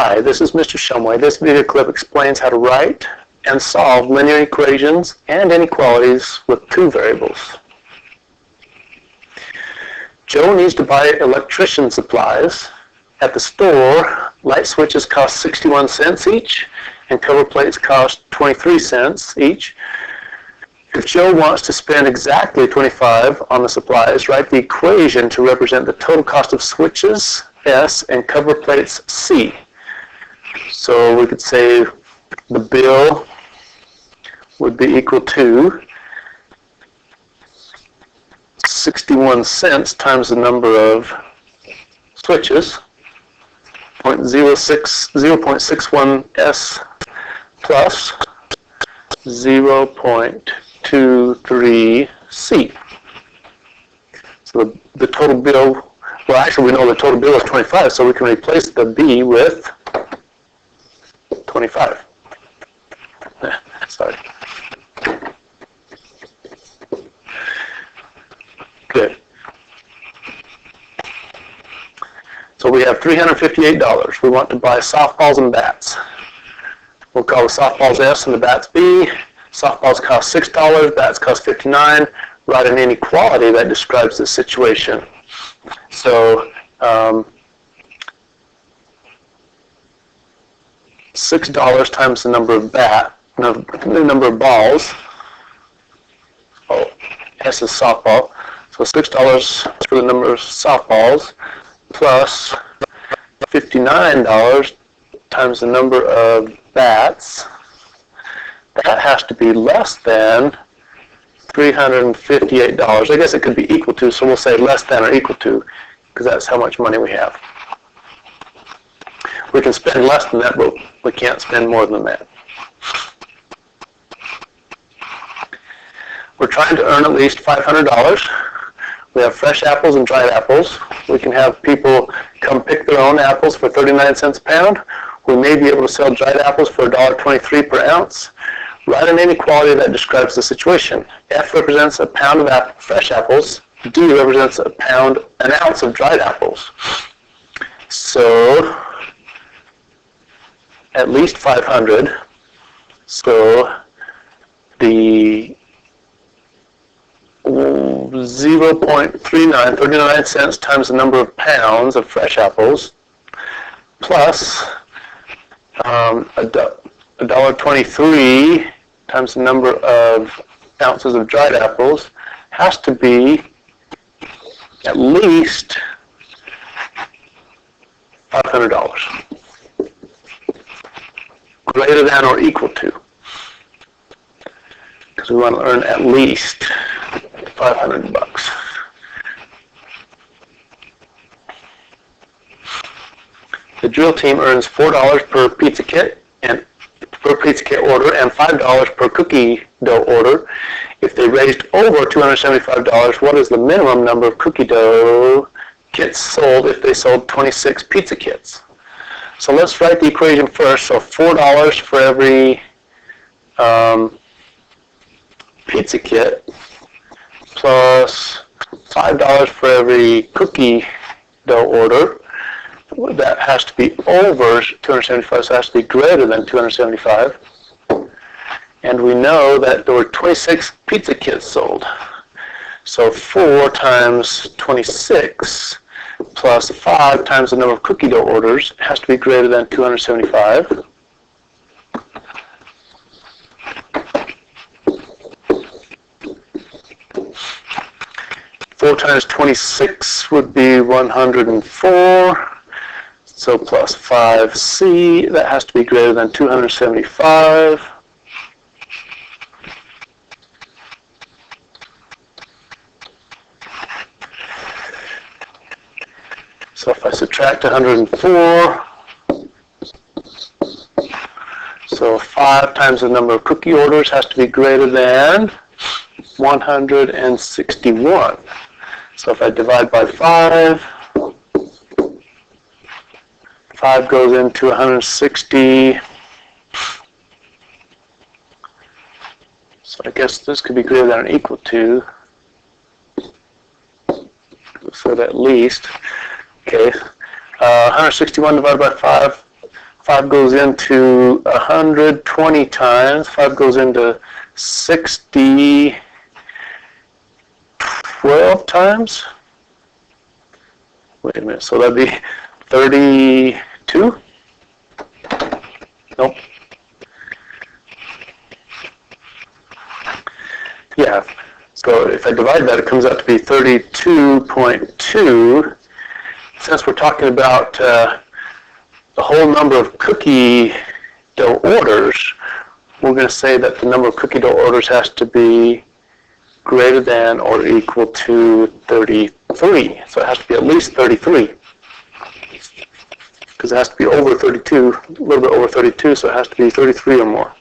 Hi, this is Mr. Shumway. This video clip explains how to write and solve linear equations and inequalities with two variables. Joe needs to buy electrician supplies. At the store, light switches cost 61 cents each and cover plates cost 23 cents each. If Joe wants to spend exactly 25 on the supplies, write the equation to represent the total cost of switches, S, and cover plates, C. So we could say the bill would be equal to 61 cents times the number of switches, 0.61 S plus 0.23 C. So the total bill, well actually we know the total bill is 25, so we can replace the B with 25. Sorry. Good. So we have $358. We want to buy softballs and bats. We'll call the softballs S and the bats B. Softballs cost $6, bats cost $59. Write an inequality that describes the situation. So $6 times the number of the number of balls. Oh, S is softball. So $6 for the number of softballs plus $59 times the number of bats. That has to be less than $358. I guess it could be equal to, so we'll say less than or equal to, because that's how much money we have. We can spend less than that, but we can't spend more than that. We're trying to earn at least $500. We have fresh apples and dried apples. We can have people come pick their own apples for 39 cents a pound. We may be able to sell dried apples for $1.23 per ounce. Write an inequality that describes the situation. F represents a pound of fresh apples. D represents an ounce of dried apples. So at least 500. So the 39 cents times the number of pounds of fresh apples plus $1.23 times the number of ounces of dried apples has to be at least $500. Greater than or equal to, because we want to earn at least $500. The drill team earns $4 per pizza kit order and $5 per cookie dough order. If they raised over $275, what is the minimum number of cookie dough kits sold if they sold 26 pizza kits? So let's write the equation first. So $4 for every pizza kit plus $5 for every cookie dough order. That has to be over 275, so it has to be greater than 275. And we know that there were 26 pizza kits sold. So 4 times 26 plus 5 times the number of cookie dough orders has to be greater than 275. Four times 26 would be 104. So plus 5C, that has to be greater than 275. So if I subtract 104, so 5 times the number of cookie orders has to be greater than 161. So if I divide by 5 goes into 160. So I guess this could be greater than or equal to. So at least. Okay. 161 divided by 5 5 goes into 120 times. 5 goes into 60, 12 times. Wait a minute, so that'd be 32? Nope. Yeah, so if I divide that, it comes out to be 32.2. Since we're talking about the whole number of cookie dough orders, we're going to say that the number of cookie dough orders has to be greater than or equal to 33. So it has to be at least 33. Because it has to be over 32, a little bit over 32, so it has to be 33 or more.